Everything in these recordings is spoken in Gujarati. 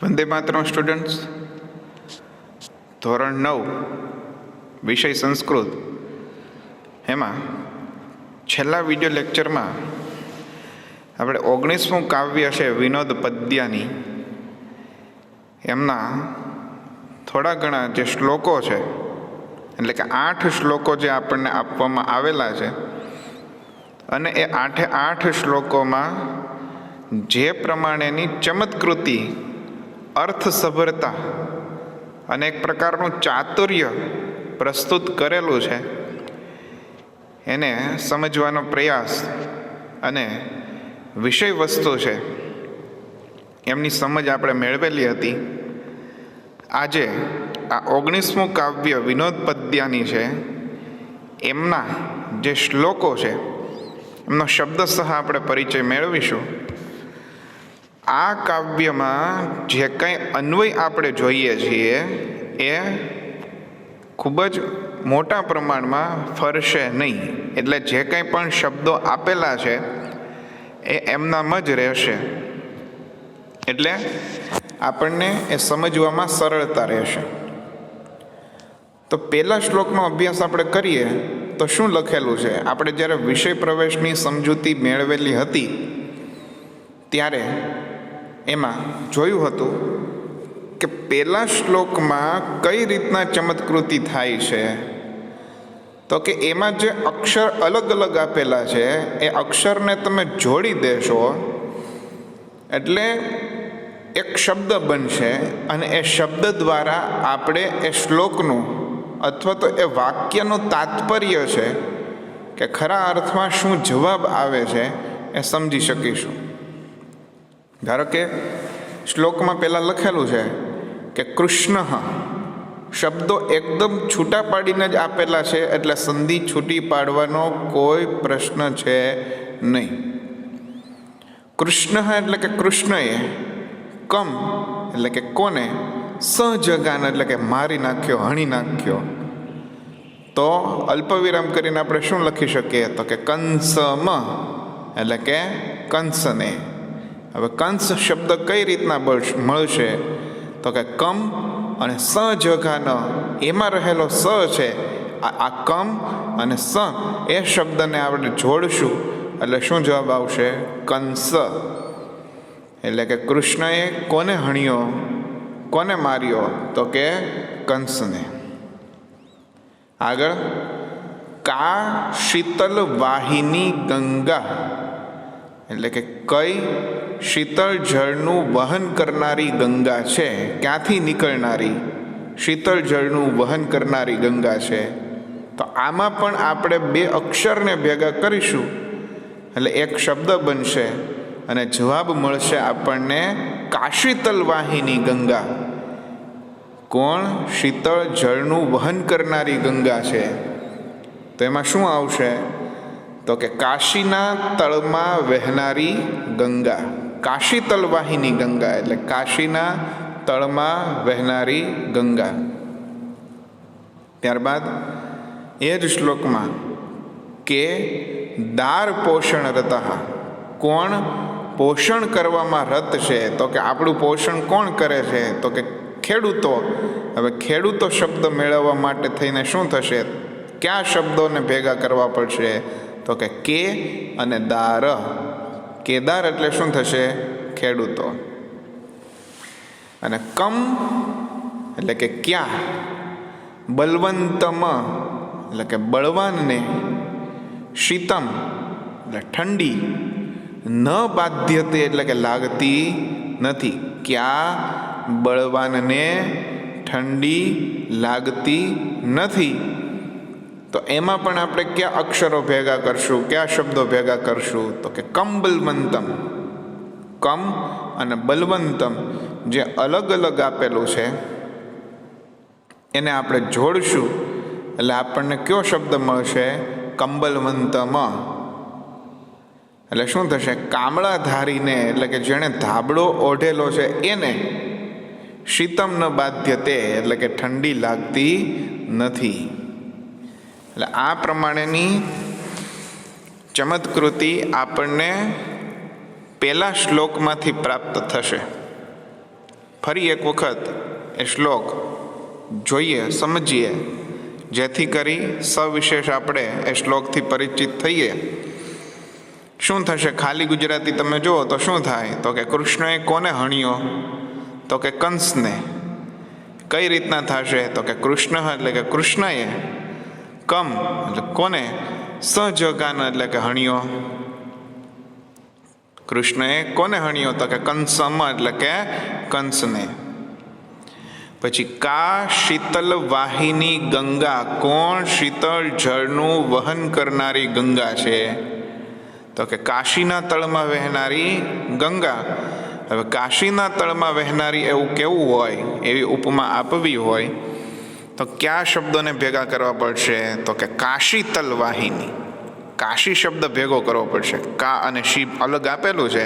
વંદે માતરમ સ્ટુડન્ટ્સ, ધોરણ 9 વિષય સંસ્કૃત. એમાં છેલ્લા વિડીયો લેક્ચરમાં આપણે 19મું કાવ્ય છે વિનોદ પદ્યાની, એમના થોડા ઘણા જે શ્લોકો છે, એટલે કે 8 શ્લોકો જે આપણને આપવામાં આવેલા છે, અને એ 8 શ્લોકોમાં જે પ્રમાણેની ચમત્કૃતિ, અર્થસભરતા અને એક પ્રકારનું ચાતુર્ય પ્રસ્તુત કરેલું છે, એને સમજવાનો પ્રયાસ અને વિષય વસ્તુ છે એમની સમજ આપણે મેળવેલી હતી. આજે આ 19મું કાવ્ય વિનોદ પદ્યાની છે, એમના જે શ્લોકો છે એમનો શબ્દસહ આપણે પરિચય મેળવીશું. આ કાવ્યમાં જે કંઈ અન્વય આપણે જોઈએ છીએ એ ખૂબ જ મોટા પ્રમાણમાં ફરશે નહીં. એટલે જે કંઈ પણ શબ્દો આપેલા છે એ એમનામ જ રહેશે, એટલે આપણને એ સમજવામાં સરળતા રહેશે. તો પહેલા શ્લોકનો અભ્યાસ આપણે કરીએ તો શું લખેલું છે. આપણે જ્યારે વિષય પ્રવેશની સમજૂતી મેળવેલી હતી ત્યારે એમાં જોયું હતું કે પહેલા શ્લોકમાં કઈ રીતના ચમત્કૃતિ થાય છે. તો કે એમાં જે અક્ષર અલગ અલગ આપેલા છે એ અક્ષરને તમે જોડી દેશો એટલે એક શબ્દ બનશે, અને એ શબ્દ દ્વારા આપણે એ શ્લોકનું અથવા તો એ વાક્યનું તાત્પર્ય છે કે ખરા અર્થમાં શું જવાબ આવે છે એ સમજી શકીશું. ધારો કે શ્લોકમાં પહેલાં લખેલું છે કે કૃષ્ણ, શબ્દો એકદમ છૂટા પાડીને જ આપેલા છે, એટલે સંધિ છૂટી પાડવાનો કોઈ પ્રશ્ન છે નહીં. કૃષ્ણ એટલે કે કૃષ્ણએ, કમ એટલે કે કોને, સહજગાન એટલે કે મારી નાખ્યો, હણી નાખ્યો. તો અલ્પવિરામ કરીને આપણે શું લખી શકીએ તો કે કંસમ એટલે કે કંસને. હવે કંસ શબ્દ કઈ રીતના મળશે તો કે કમ અને સહજગાન, એમાં રહેલો સ છે, આ કમ અને સ એ શબ્દને આપણે જોડશું એટલે શું જવાબ આવશે, કંસ. એટલે કે કૃષ્ણએ કોને હણ્યો, કોને માર્યો તો કે કંસને. આગળ, કા શીતલ વાહિની ગંગા એટલે કે કઈ શીતળ જળનું વહન કરનારી ગંગા છે, ક્યાંથી નીકળનારી શીતળ જળનું વહન કરનારી ગંગા છે. તો આમાં પણ આપણે 2 અક્ષરને ભેગા કરીશું એટલે એક શબ્દ બનશે અને જવાબ મળશે આપણને કાશીતલ વાહિની ગંગા. કોણ શીતળ જળનું વહન કરનારી ગંગા છે. તો એમાં શું આવશે તો કે કાશીના તળમાં વહેનારી ગંગા. કાશી તલવાહિની ગંગા એટલે કાશીના તળમાં વહેનારી ગંગા. ત્યારબાદ એ જ શ્લોકમાં કે દાર પોષણ રતઃ, કોણ પોષણ કરવામાં રત છે. તો કે આપણું પોષણ કોણ કરે છે તો કે ખેડૂતો. હવે ખેડૂતો શબ્દ મેળવવા માટે થઈને શું થશે, કયા શબ્દોને ભેગા કરવા પડશે તો કે અને દાર. કેદાર એટલે શું થશે, ખેડૂતો. અને કમ એટલે કે ક્યાં, બલવંતમ એટલે કે બળવાનને, શીતમ એટલે ઠંડી, ન બાધ્યતે એટલે કે લાગતી નથી. ક્યાં બળવાનને ઠંડી લાગતી નથી. તો એમાં પણ આપણે કયા અક્ષરો ભેગા કરશું, કયા શબ્દો ભેગા કરશું તો કે કમ બલવંતમ. કમ અને બલવંતમ જે અલગ અલગ આપેલું છે એને આપણે જોડશું એટલે આપણને કયો શબ્દ મળશે, કંબલવંતમ. એટલે શું થશે, કામળાધારીને એટલે કે જેણે ધાબળો ઓઢેલો છે એને, શીતમ ન બાધ્યતે એટલે કે ઠંડી લાગતી નથી. એટલે આ પ્રમાણેની ચમત્કૃતિ આપણને પહેલા શ્લોકમાંથી પ્રાપ્ત થશે. ફરી એક વખત એ શ્લોક જોઈએ, સમજીએ, જેથી કરી સવિશેષ આપણે એ શ્લોકથી પરિચિત થઈએ. શું થશે? ખાલી ગુજરાતી તમે જુઓ તો શું થાય? તો કે કૃષ્ણએ કોને હણ્યો? તો કે કંસને. કઈ રીતના થશે? તો કે કૃષ્ણ એટલે કે કૃષ્ણએ, કમ એટલે કોને, સહજગાન એટલે કે હણ્યો. કૃષ્ણએ કોને હણ્યો? તો કે કંસમ એટલે કે કંસને. પછી કા શીતલ વાહિની ગંગા, કોણ શીતળ જળનું વહન કરનારી ગંગા છે? તો કે કાશીના તળમાં વહેનારી ગંગા. હવે કાશીના તળમાં વહેનારી એવું કેવું હોય, એવી ઉપમા આપવી હોય તો કયા શબ્દોને ભેગા કરવા પડશે? તો કે કાશી તલ વાહિની. કાશી શબ્દ ભેગો કરવો પડશે. કા અને શી અલગ આપેલું છે,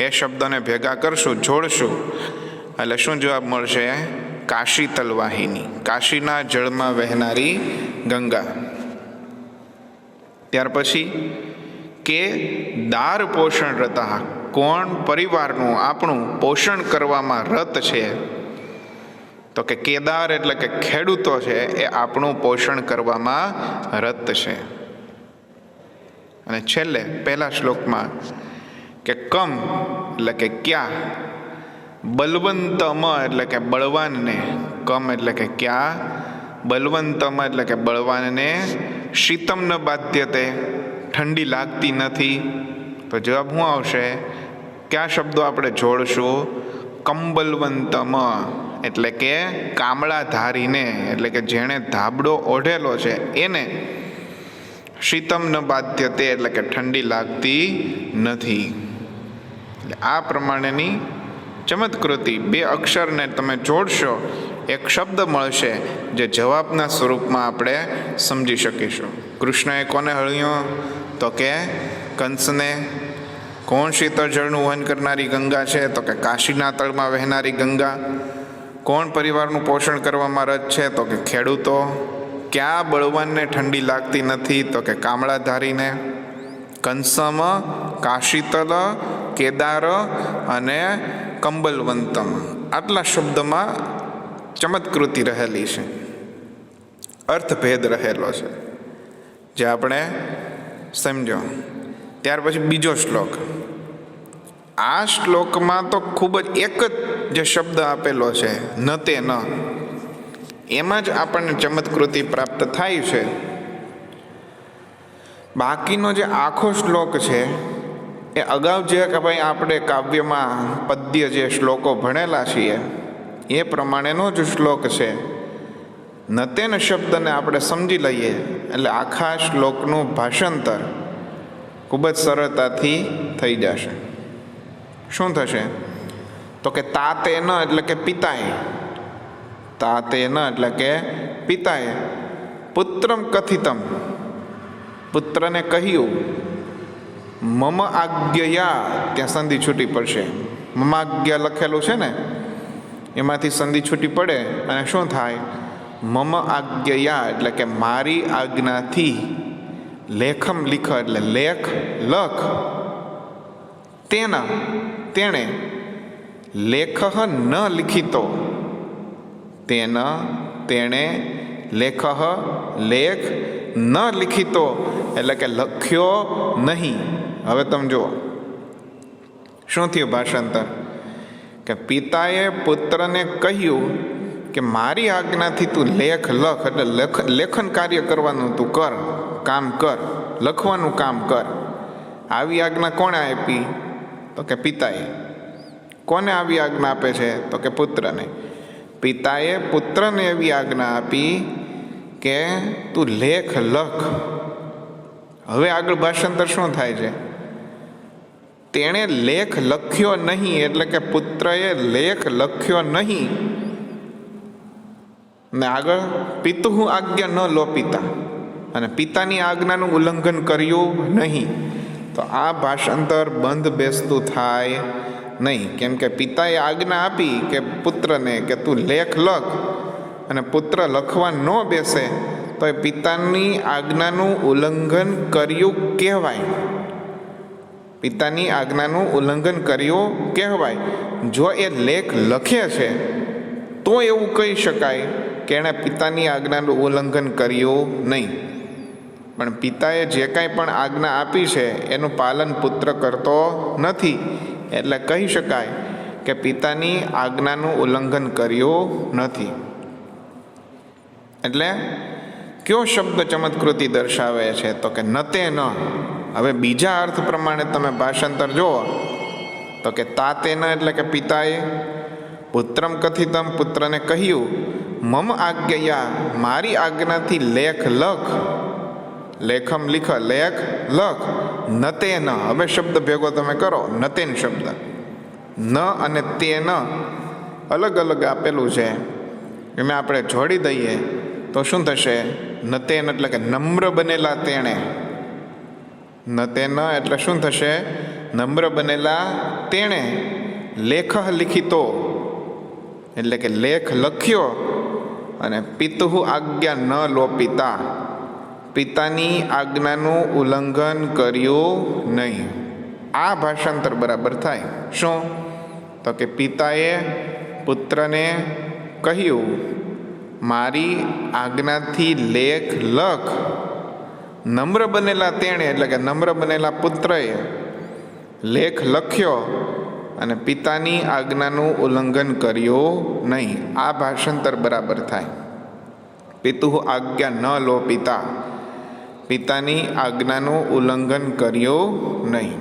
એ શબ્દોને ભેગા કરશું, જોડશું, એટલે શું જવાબ મળશે? કાશી તલ વાહિની, કાશીના જળમાં વહેનારી ગંગા. ત્યાર પછી કે દાર પોષણ રતા, કોણ પરિવારનું આપણું પોષણ કરવામાં રત છે? તો કે કેદાર એટલે કે ખેડૂતો છે, એ આપણું પોષણ કરવામાં રત છે. અને છેલ્લે પહેલા શ્લોકમાં કે કમ એટલે કે ક્યાં, બલવંતમ એટલે કે બળવાનને, કમ એટલે કે ક્યાં, બલવંતમ એટલે કે બળવાનને, શીતમ ન બાધ્યતે ઠંડી લાગતી નથી. તો જવાબ શું આવશે? કયા શબ્દો આપણે જોડશું? કંબલવંતમ એટલે કે કામળાધારીને, એટલે કે જેણે ધાબળો ઓઢેલો છે એને, શીતમ ન બાધ્યતે એટલે કે ઠંડી લાગતી નથી. એટલે આ પ્રમાણેની ચમત્કૃતિ બે અક્ષરને તમે જોડશો, એક શબ્દ મળશે જે જવાબના સ્વરૂપમાં આપણે સમજી શકીશું. કૃષ્ણએ કોને હણ્યો? તો કે કંસને. કોણ શીતળ જળનું વહન કરનારી ગંગા છે? તો કે કાશીના તળમાં વહેનારી ગંગા. કોણ પરિવારનું પોષણ કરવામાં રત છે? તો કે ખેડૂતો. ક્યાં બળવાનને ઠંડી લાગતી નથી? તો કે કામળાધારીને. કંસમ, કાશીતલ, કેદાર અને કંબલવંતમ, આટલા શબ્દમાં ચમત્કૃતિ રહેલી છે, અર્થભેદ રહેલો છે, જે આપણે સમજો. ત્યાર પછી બીજો શ્લોક. આ શ્લોકમાં તો ખૂબ જ એક જ જે શબ્દ આપેલો છે, ન તે ન, એમાં જ આપણને ચમત્કૃતિ પ્રાપ્ત થાય છે. બાકીનો જે આખો શ્લોક છે એ અગાઉ જે કે ભાઈ આપણે કાવ્યમાં પદ્ય જે શ્લોકો ભણેલા છીએ એ પ્રમાણેનો જ શ્લોક છે. નતેન શબ્દને આપણે સમજી લઈએ એટલે આખા શ્લોકનું ભાષાંતર ખૂબ જ સરળતાથી થઈ જશે. શું થશે? તો કે તાતે ન એટલે કે પિતાએ, તાતે ન એટલે કે પિતાએ, પુત્રમ કથિતમ પુત્રને કહ્યું, મમ આજ્ઞયા, ત્યાં સંધિ છૂટી પડશે, મમાજ્ઞા લખેલું છે ને એમાંથી સંધિ છૂટી પડે અને શું થાય? મમ આજ્ઞયા એટલે કે મારી આજ્ઞાથી, લેખમ લીખ એટલે લેખ લખ, તેના તેણે, લેખ ન લિખિતો, તેના તેણે, લેખ લેખ, ન લિખિતો એટલે કે લખ્યો નહીં. હવે તમે જુઓ શું થયું ભાષાંતર, કે પિતાએ પુત્રને કહ્યું કે મારી આજ્ઞાથી તું લેખ લખ, એટલે લેખન કાર્ય કરવાનું તું કર, કામ કર, લખવાનું કામ કર. આવી આજ્ઞા કોણે આપી? તો કે પિતાએ. કોને આવી આજ્ઞા આપે છે? તો કે પુત્રને. પિતાએ પુત્રને એવી આજ્ઞા આપી કે તું લેખ લખ. હવે આગળ ભાષાંતર શું થાય છે? તેણે લેખ લખ્યો નહીં, એટલે કે પુત્રએ લેખ લખ્યો નહીં. ને આગળ પિતુઃ આજ્ઞા ન લોપિતા, અને પિતાની આજ્ઞાનું ઉલ્લંઘન કર્યું નહીં. તો આ ભાષાંતર બંધ બેસતું થાય નહીં, કેમ કે પિતાએ આજ્ઞા આપી કે પુત્રને કે તું લેખ લખ, અને પુત્ર લખવા ન બેસે તો એ પિતાની આજ્ઞાનું ઉલ્લંઘન કર્યું કહેવાય. પિતાની આજ્ઞાનું ઉલ્લંઘન કર્યું કહેવાય. જો એ લેખ લખે છે તો એવું કહી શકાય કે એણે પિતાની આજ્ઞાનું ઉલ્લંઘન કર્યું નહીં. પણ પિતાએ જે કાંઈ પણ આજ્ઞા આપી છે એનું પાલન પુત્ર કરતો નથી, એટલે કહી શકાય કે પિતાની આજ્ઞાનું ઉલ્લંઘન કર્યું નથી. એટલે કયો શબ્દ ચમત્કૃતિ દર્શાવે છે? તો કે ન તે ન. હવે બીજા અર્થ પ્રમાણે તમે ભાષાંતર જુઓ તો કે તાતે ન એટલે કે પિતાએ, પુત્રમ કથિતમ પુત્રને કહ્યું, મમ આજ્ઞયા મારી આજ્ઞાથી લેખ લખ, લેખમ લિખ લેખ લખ, ન તે ન. હવે શબ્દ ભેગો તમે કરો, ન તેન શબ્દ, ન અને તે ન અલગ અલગ આપેલું છે, એમાં આપણે જોડી દઈએ તો શું થશે? ન તેન એટલે કે નમ્ર બનેલા તેણે, ન તે ન એટલે શું થશે? નમ્ર બનેલા તેણે, લેખ લિખિતો એટલે કે લેખ લખ્યો, અને પિતુઃ આજ્ઞા ન લોપિતા, પિતાની આજ્ઞાનું ઉલ્લંઘન કર્યું નહીં. આ ભાષાંતર બરાબર થાય. શું? તો કે પિતાએ પુત્રને કહ્યું, મારી આજ્ઞાથી લેખ લખ, નમ્ર બનેલા તેણે એટલે કે નમ્ર બનેલા પુત્રએ લેખ લખ્યો અને પિતાની આજ્ઞાનું ઉલ્લંઘન કર્યું નહીં. આ ભાષાંતર બરાબર થાય. પિતુઃ આજ્ઞા ન લોપિતા, પિતાની આજ્ઞાનું ઉલ્લંઘન કર્યું નહીં.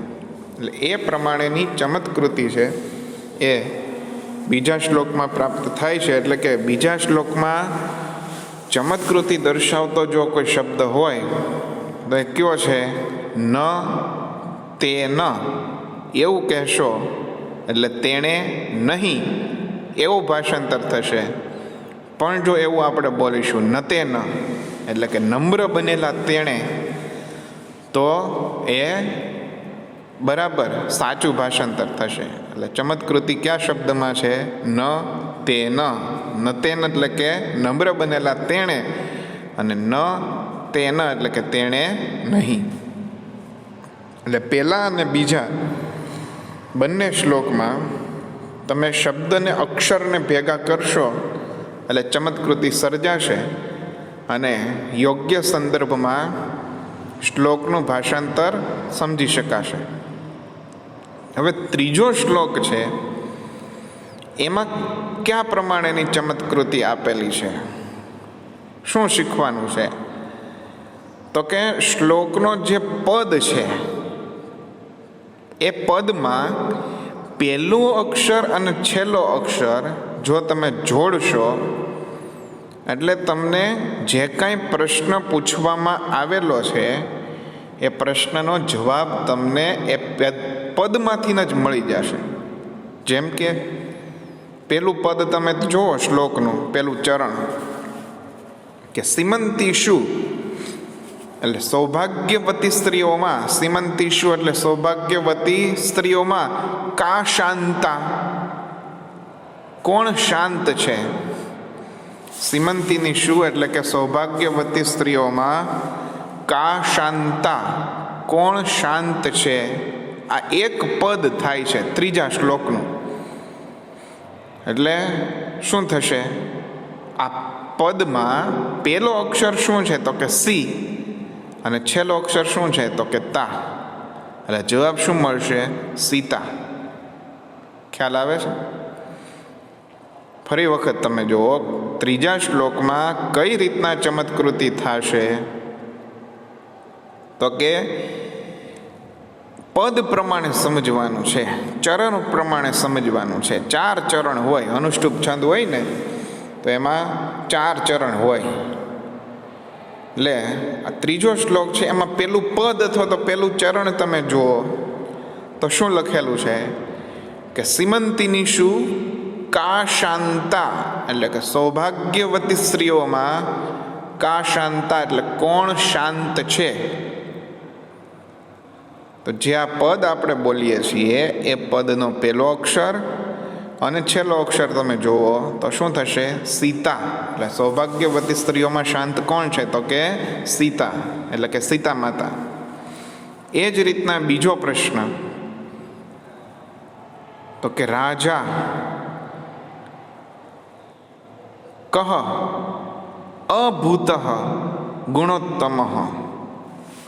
એટલે એ પ્રમાણેની ચમત્કૃતિ છે એ બીજા શ્લોકમાં પ્રાપ્ત થાય છે. એટલે કે બીજા શ્લોકમાં ચમત્કૃતિ દર્શાવતો જો કોઈ શબ્દ હોય તો એ કયો છે? ન તે ન એવું કહેશો એટલે તેણે નહીં એવું ભાષાંતર થશે. પણ જો એવું આપણે બોલીશું ન તે ન એટલે કે નમ્ર બનેલા તેણે, તો એ બરાબર સાચું ભાષાંતર થશે. એટલે ચમત્કૃતિ કયા શબ્દમાં છે? ન તે ન. ન તે ન એટલે કે નમ્ર બનેલા તેણે, અને ન તે ન એટલે કે તેણે નહીં. એટલે પહેલા અને બીજા બંને શ્લોકમાં તમે શબ્દને અક્ષરને ભેગા કરશો એટલે ચમત્કૃતિ સર્જાશે અને યોગ્ય સંદર્ભમાં શ્લોકનું ભાષાંતર સમજી શકાશે. હવે ત્રીજો શ્લોક છે એમાં કયા પ્રમાણેની ચમત્કૃતિ આપેલી છે? શું શીખવાનું છે? તો કે શ્લોકનો જે પદ છે એ પદમાં પહેલું અક્ષર અને છેલ્લો અક્ષર જો તમે જોડશો એટલે તમને જે કાંઈ પ્રશ્ન પૂછવામાં આવેલો છે એ પ્રશ્નનો જવાબ તમને એ પદમાંથી જ મળી જશે. જેમ કે પેલું પદ તમે જુઓ શ્લોકનું પેલું ચરણ કે સીમંતીષુ એટલે સૌભાગ્યવતી સ્ત્રીઓમાં, સીમંતીષુ એટલે સૌભાગ્યવતી સ્ત્રીઓમાં કા શાંતા, કોણ શાંત છે? સીમંતીની શું એટલે કે સૌભાગ્યવતી સ્ત્રીઓમાં કા શાંતા, કોણ શાંત છે? આ એક પદ થાય છે ત્રીજા શ્લોકનું. એટલે શું થશે? આ પદમાં પહેલો અક્ષર શું છે? તો કે સી, અને છેલ્લો અક્ષર શું છે? તો કે તા. એટલે જવાબ શું મળશે? સીતા. ખ્યાલ આવે છે? ફરી વખત તમે જુઓ, ત્રીજા શ્લોકમાં કઈ રીતના ચમત્કૃતિ થશે? તો કે પદ પ્રમાણે સમજવાનું છે, ચરણ પ્રમાણે સમજવાનું છે. 4 ચરણ હોય, અનુષ્ટુપ છંદ હોય ને તો એમાં 4 ચરણ હોય. એટલે આ ત્રીજો શ્લોક છે એમાં પેલું પદ અથવા તો પેલું ચરણ તમે જુઓ તો શું લખેલું છે કે સીમંતીની શું કા શાંતા એટલે કે સૌભાગ્યવતી સ્ત્રીઓમાં કા શાંતા એટલે કોણ શાંત છે. તો જે આ પદ આપણે બોલીએ છીએ એ પદનો પહેલો અક્ષર અને છેલ્લો અક્ષર તમે જુઓ તો શું થશે? સીતા. એટલે સૌભાગ્યવતી સ્ત્રીઓમાં શાંત કોણ છે? તો કે સીતા, એટલે કે સીતા માતા. એ જ રીતના બીજો પ્રશ્ન તો કે રાજા કહ અભૂત ગુણોત્તમ.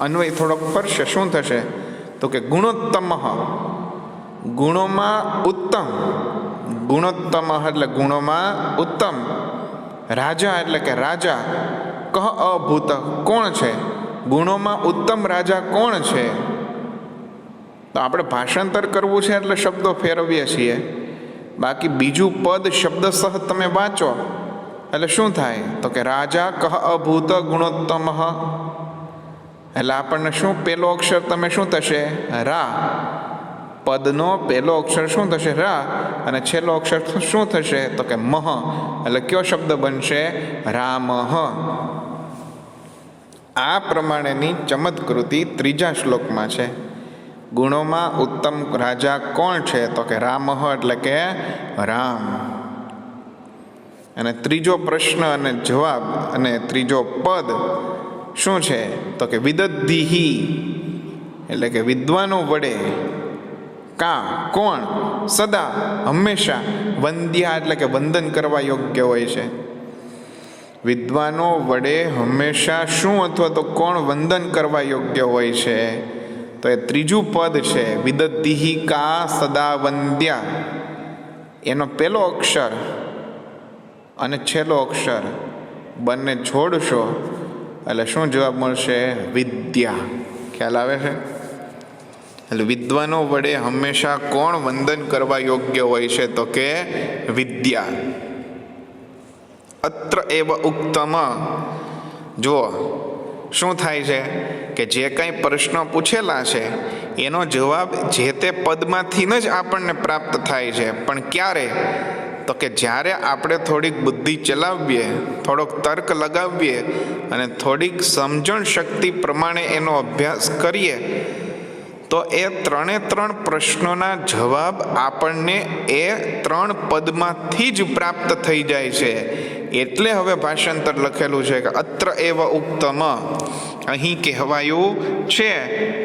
અન્વય થોડોક ફરશે. શું થશે? તો કે ગુણોત્તમ, ગુણોમાં ઉત્તમ. ગુણોત્તમ એટલે ગુણોમાં ઉત્તમ. રાજા એટલે કે રાજા. કહ અભૂત, કોણ છે? ગુણોમાં ઉત્તમ રાજા કોણ છે? તો આપણે ભાષાંતર કરવું છે એટલે શબ્દો ફેરવીએ છીએ. બાકી બીજું પદ શબ્દસહ તમે વાંચો એટલે શું થાય? તો કે રાજા કહ અભૂત ગુણોત્તમ. એટલે આપણને શું પહેલો અક્ષર તમે શું થશે? રા. પદનો પહેલો અક્ષર શું થશે? રા. અને છેલ્લો અક્ષર શું થશે? તો કે મહ. એટલે કયો શબ્દ બનશે? રામઃ. આ પ્રમાણેની ચમત્કૃતિ ત્રીજા શ્લોકમાં છે. ગુણોમાં ઉત્તમ રાજા કોણ છે? તો કે રામઃ એટલે કે રામ. અને ત્રીજો પ્રશ્ન અને જવાબ અને ત્રીજો પદ શું છે? તો કે વિદદ્ધિહિ એટલે કે વિદ્વાનો વડે. કા કોણ? સદા હંમેશા. વંદ્યા એટલે કે વંદન કરવા યોગ્ય હોય છે. વિદ્વાનો વડે હંમેશા શું અથવા તો કોણ વંદન કરવા યોગ્ય હોય છે? તો એ ત્રીજું પદ છે વિદદ્ધિહિ કા સદા વંદ્યા. એનો પહેલો અક્ષર અને છેલ્લો અક્ષર બંને જોડશો એટલે શું જવાબ મળશે? વિદ્યા. ખ્યાલ આવે છે? એટલે વિદ્વાનો વડે હંમેશા કોણ વંદન કરવા યોગ્ય હોય છે? તો કે વિદ્યા. અત્ર એવ ઉક્તમ. જુઓ શું થાય છે કે જે કંઈ પ્રશ્નો પૂછેલા છે એનો જવાબ જે તે પદમાંથી જ આપણને પ્રાપ્ત થાય છે. પણ ક્યારે? તો કે જ્યારે આપણે થોડીક બુદ્ધિ ચલાવીએ, થોડોક તર્ક લગાવીએ અને થોડીક સમજણ શક્તિ પ્રમાણે એનો અભ્યાસ કરીએ તો એ ત્રણે ત્રણ પ્રશ્નોના જવાબ આપણને એ ત્રણ પદમાંથી જ પ્રાપ્ત થઈ જાય છે. એટલે હવે ભાષાંતર લખેલું છે કે અત્ર એવ ઉક્તમ. અહીં કહેવાયું છે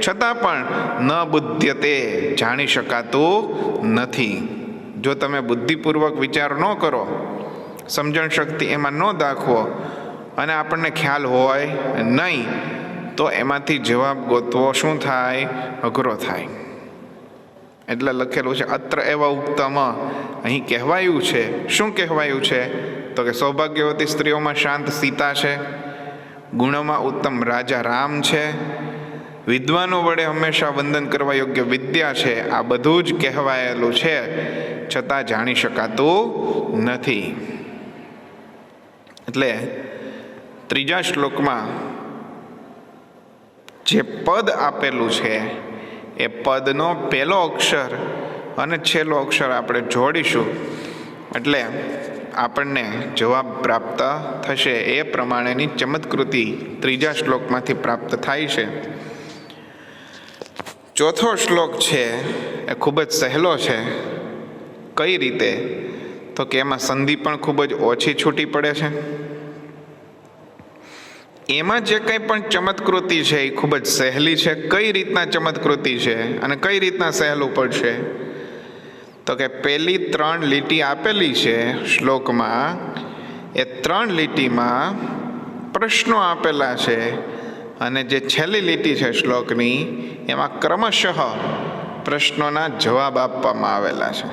છતાં પણ ન બુધ્યતે, જાણી શકાતું નથી. જો તમે બુદ્ધિપૂર્વક વિચાર ન કરો, સમજણ શક્તિ એમાં ન દાખવો અને આપણને ખ્યાલ હોય નહીં તો એમાંથી જવાબ ગોતવો શું થાય? અઘરો થાય. એટલે લખેલું છે અત્ર એવ ઉક્તમ. અહીં કહેવાયું છે. શું કહેવાયું છે? તો કે સૌભાગ્યવતી સ્ત્રીઓમાં શાંત સીતા છે, ગુણોમાં ઉત્તમ રાજા રામ છે, વિદ્વાનો વડે હંમેશા વંદન કરવા યોગ્ય વિદ્યા છે. આ બધું જ કહેવાયેલું છે છતાં જાણી શકાતું નથી. એટલે ત્રીજા શ્લોકમાં જે પદ આપેલું છે એ પદનો પહેલો અક્ષર અને છેલ્લો અક્ષર આપણે જોડીશું એટલે આપણને જવાબ પ્રાપ્ત થશે. એ પ્રમાણેની ચમત્કૃતિ ત્રીજા શ્લોકમાંથી પ્રાપ્ત થાય છે. ચોથો શ્લોક છે એ ખૂબ જ સહેલો છે. કઈ રીતે? તો કે એમાં સંધિ પણ ખૂબ જ ઓછી છૂટી પડે છે. એમાં જે કંઈ પણ ચમત્કૃતિ છે એ ખૂબ જ સહેલી છે. કઈ રીતના ચમત્કૃતિ છે અને કઈ રીતના સહેલું પડશે? તો કે પહેલી 3 લીટી આપેલી છે શ્લોકમાં, એ 3 લીટીમાં પ્રશ્નો આપેલા છે અને જે છેલ્લી લીટી છે શ્લોકની એમાં ક્રમશઃ પ્રશ્નોના જવાબ આપવામાં આવેલા છે.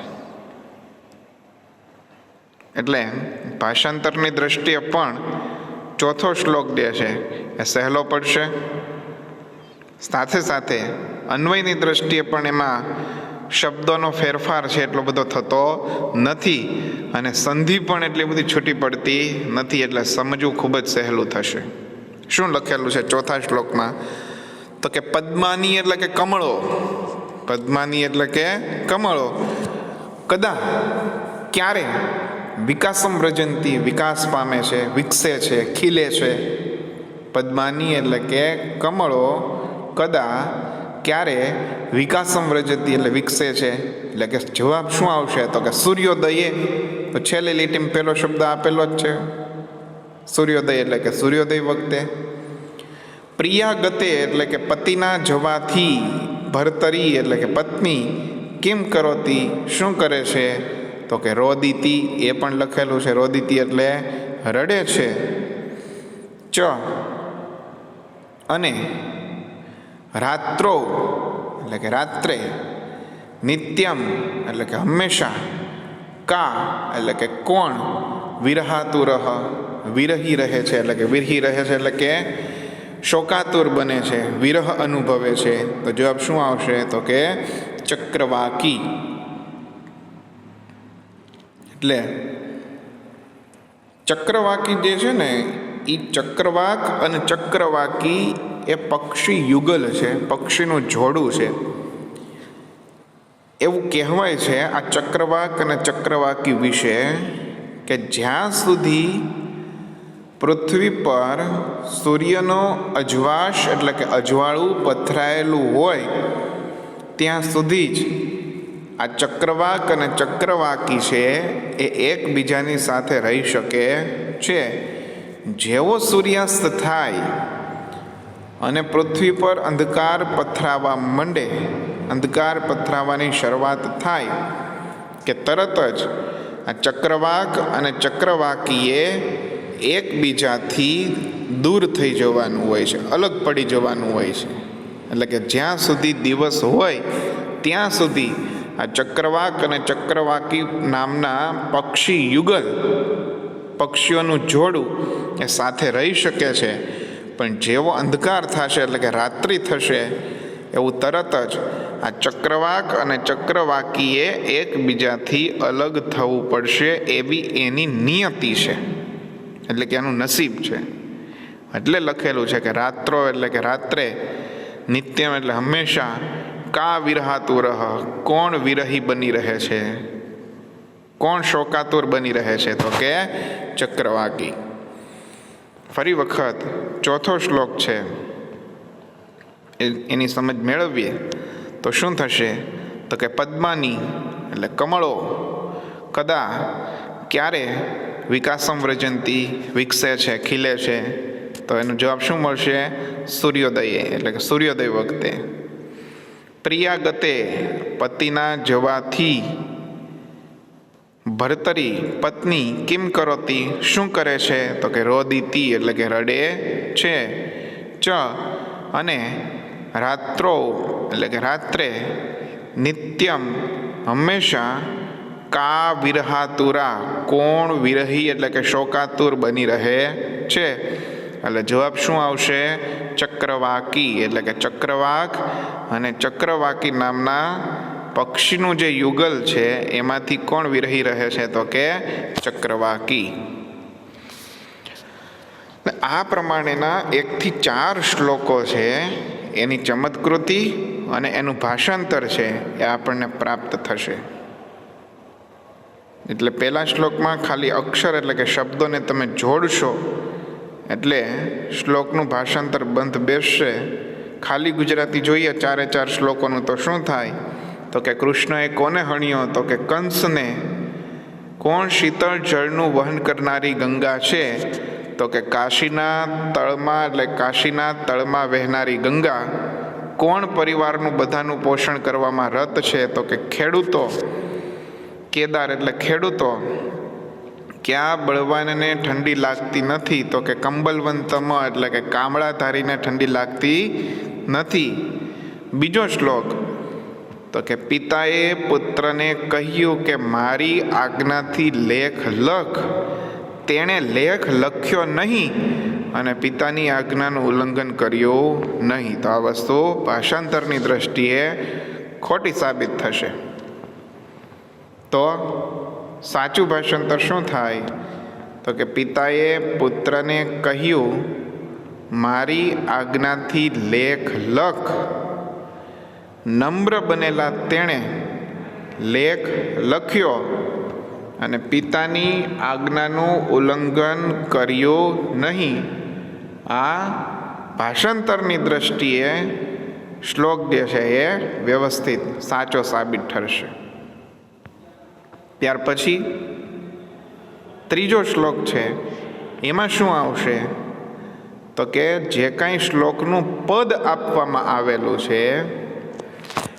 એટલે ભાષાંતરની દ્રષ્ટિએ પણ ચોથો શ્લોક જે છે એ સહેલો પડશે. સાથે સાથે અન્વયની દ્રષ્ટિએ પણ એમાં શબ્દોનો ફેરફાર છે એટલો બધો થતો નથી અને સંધિ પણ એટલી બધી છૂટી પડતી નથી. એટલે સમજવું ખૂબ જ સહેલું થશે. શું લખેલું છે ચોથા શ્લોકમાં? તો કે પદ્માની એટલે કે કમળો. પદ્માની એટલે કે કમળો. કદા ક્યારે? વિકાસમ વ્રજંતી વિકાસ પામે છે, વિકસે છે, ખીલે છે. પદ્માની એટલે કે કમળો કદા ક્યારે વિકાસમ વ્રજતી એટલે વિકસે છે. એટલે કે જવાબ શું આવશે? તો કે સૂર્યોદયે. તો છેલ્લી લીટીમાં પહેલો શબ્દ આપેલો જ છે સૂર્યોદય એટલે કે સૂર્યોદય વખતે. પ્રિયા ગતે એટલે કે પતિના જવાથી, ભરતરી એટલે કે પત્ની, કિમ કરોતી શું કરે છે, તો કે રોદિતી એ પણ લખેલું છે. રોદિતી એટલે રડે છે. ચ અને રાત્રો એટલે કે રાત્રે, નિત્યમ એટલે કે હંમેશા, કા એટલે કે કોણ, વિરહાતુર વિરહી રહે છે એટલે કે વિરહી રહે છે એટલે કે શોકાતુર બને છે, વિરહ અનુભવે છે. તો જવાબ શું આવશે, તો કે ચક્રવાકી. એટલે ચક્રવાકી જે છે ને એ ચક્રવાક અને ચક્રવાકી એ પક્ષી યુગલ છે, પક્ષીનું જોડું છે. એવું કહેવાય છે આ ચક્રવાક અને ચક્રવાકી વિશે કે જ્યાં સુધી પૃથ્વી પર સૂર્યનો અજવાસ એટલે કે અજવાળું પથરાયેલું હોય ત્યાં સુધી જ આ ચક્રવાક અને ચક્રવાકી છે એ એકબીજાની સાથે રહી શકે છે. જેવો સૂર્યાસ્ત થાય અને પૃથ્વી પર અંધકાર પથરાવા માંડે, અંધકાર પથરાવાની શરૂઆત થાય કે તરત જ આ ચક્રવાક અને ચક્રવાકીએ એકબીજાથી દૂર થઈ જવાનું હોય છે, અલગ પડી જવાનું હોય છે. એટલે કે જ્યાં સુધી દિવસ હોય ત્યાં સુધી આ ચક્રવાક અને ચક્રવાકી નામના પક્ષી યુગલ, પક્ષીઓનું જોડું એ સાથે રહી શકે છે. પણ જેવો અંધકાર થશે એટલે કે રાત્રિ થશે એવું તરત જ આ ચક્રવાક અને ચક્રવાકીએ એકબીજાથી અલગ થવું પડશે, એવી એની નિયતિ છે, એટલે કે એનું નસીબ છે. એટલે લખેલું છે કે રાત્રો એટલે કે રાત્રે, નિત્યમ એટલે હંમેશા, કા વિરહાતુર કોણ વિરહી બની રહે છે, કોણ શોકાતુર બની રહે છે, તો કે ચક્રવાકી. ફરી વખત ચોથો શ્લોક છે એની સમજ મેળવીએ તો શું થશે, તો કે પદ્માની એટલે કમળો, કદા ક્યારે, વિકાસમ વ્રજંતી વિકસે છે, ખીલે છે. તો એનો જવાબ શું મળશે, સૂર્યોદયે એટલે કે સૂર્યોદય વખતે. પ્રિયાગતે પતિના જવાથી, ભર્તરી પત્ની, કિમ કરોતી શું કરે છે, તો કે રોદિતી એટલે કે રડે છે. ચ અને રાત્રો એટલે કે રાત્રે, નિત્યમ હંમેશા, કા વિરહાતુરા કોણ વિરહી એટલે કે શોકાતુર બની રહે છે. એટલે જવાબ શું આવશે, ચક્રવાકી એટલે કે ચક્રવાક અને ચક્રવાકી નામના પક્ષીનું જે યુગલ છે એમાંથી કોણ વિરહી રહે છે, તો કે ચક્રવાકી. આ પ્રમાણેના 1 થી 4 શ્લોકો છે એની ચમત્કૃતિ અને એનું ભાષાંતર છે એ આપણને પ્રાપ્ત થશે. એટલે પહેલા શ્લોકમાં ખાલી અક્ષર એટલે કે શબ્દોને તમે જોડશો એટલે શ્લોકનું ભાષાંતર બંધ બેસશે. ખાલી ગુજરાતી જોઈએ 4 શ્લોકોનું તો શું થાય, તો કે કૃષ્ણએ કોને હણ્યો, તો કે કંસને. કોણ શીતળ જળનું વહન કરનારી ગંગા છે, તો કે કાશીના તળમાં એટલે કાશીના તળમાં વહેનારી ગંગા. કોણ પરિવારનું બધાનું પોષણ કરવામાં રત છે, તો કે ખેડૂતો. કેદાર એટલે ખેડૂતો. ક્યાં બળવાનને ઠંડી લાગતી નથી, તો કે કંબલવંતમ એટલે કે કામળાધારીને ઠંડી લાગતી નથી. બીજો શ્લોક, તો કે પિતાએ પુત્રને કહ્યું કે મારી આજ્ઞાથી લેખ લખ. તેણે લેખ લખ્યો નહીં અને પિતાની આજ્ઞાનું ઉલ્લંઘન કર્યું નહીં. તો આ વસ્તુ ભાષાંતરની દ્રષ્ટિએ ખોટી સાબિત થશે. તો સાચું ભાષાંતર શું થાય, તો કે પિતાએ પુત્રને કહ્યું મારી આજ્ઞાથી લેખ લખ. નમ્ર બનેલા તેણે લેખ લખ્યો અને પિતાની આજ્ઞાનું ઉલ્લંઘન કર્યું નહીં. આ ભાષાંતરની દ્રષ્ટિએ શ્લોક જે છે એ વ્યવસ્થિત સાચો સાબિત ઠરશે. ત્યાર પછી ત્રીજો શ્લોક છે એમાં શું આવશે, તો કે જે કાંઈ શ્લોકનું પદ આપવામાં આવેલું છે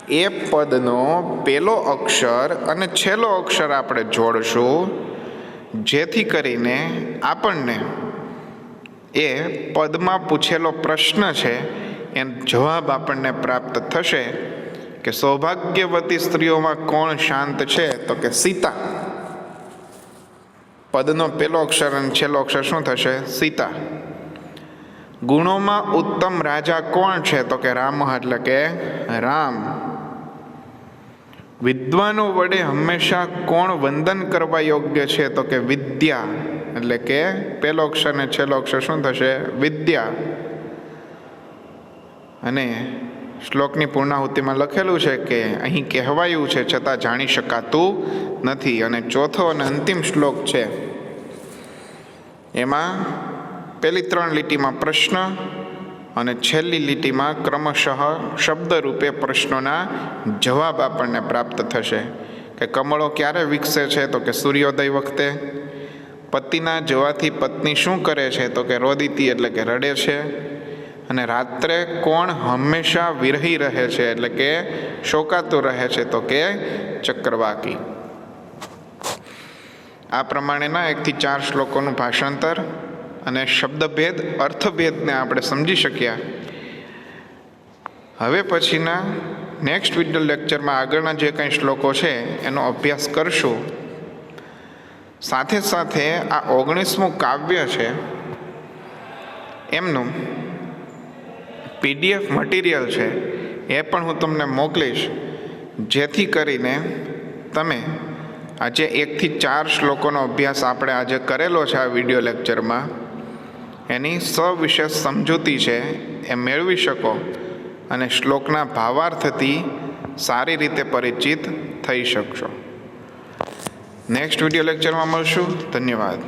એ પદનો પહેલો અક્ષર અને છેલ્લો અક્ષર આપણે જોડશું, જેથી કરીને આપણને એ પદમાં પૂછેલો પ્રશ્ન છે એનો જવાબ આપણને પ્રાપ્ત થશે કે સૌભાગ્યવતી સ્ત્રીઓમાં કોણ શાંત છે? તો કે સીતા. પદનો પહેલો અક્ષર અને છેલ્લો અક્ષર શું થશે? સીતા. ગુણોમાં ઉત્તમ રાજા કોણ છે? તો કે રામ, એટલે કે રામ. વિદ્વાનો વડે હંમેશા કોણ વંદન કરવા યોગ્ય છે? તો કે વિદ્યા, એટલે કે પહેલો અક્ષર અને છેલ્લો અક્ષર શું થશે? વિદ્યા. અને શ્લોકની પૂર્ણાહુતિમાં લખેલું છે કે અહીં કહેવાયું છે છતાં જાણી શકાતું નથી. અને ચોથો અને અંતિમ શ્લોક છે એમાં પહેલી 3 લીટીમાં પ્રશ્ન અને છેલ્લી લીટીમાં ક્રમશઃ શબ્દ રૂપે પ્રશ્નોના જવાબ આપણને પ્રાપ્ત થશે. કે કમળો ક્યારે વિકસે છે? તો કે સૂર્યોદય વખતે. પતિના જવાથી પત્ની શું કરે છે? તો કે રોદિતી, એટલે કે રડે છે. અને રાત્રે કોણ હંમેશા વિરહી રહે છે, એટલે કે શોકાતું રહે છે? તો કે ચક્રવાકી. આ પ્રમાણેના 1 થી 4 શ્લોકોનું ભાષાંતર અને શબ્દભેદ, અર્થભેદને આપણે સમજી શક્યા. હવે પછીના નેક્સ્ટ વિડિયો લેક્ચરમાં આગળના જે કંઈ શ્લોકો છે એનો અભ્યાસ કરશું. સાથે સાથે આ 19મું કાવ્ય છે એમનું PDF મટીરિયલ છે એ પણ હું તમને મોકલીશ, જેથી કરીને તમે આજે 1 થી 4 શ્લોકોનો અભ્યાસ આપણે આજે કરેલો છે આ વિડિયો લેક્ચરમાં, એની સવિશેષ સમજૂતી છે એ મેળવી શકો અને શ્લોકના ભાવાર્થથી સારી રીતે પરિચિત થઈ શકશો. નેક્સ્ટ વિડિયો લેક્ચરમાં મળશું. ધન્યવાદ.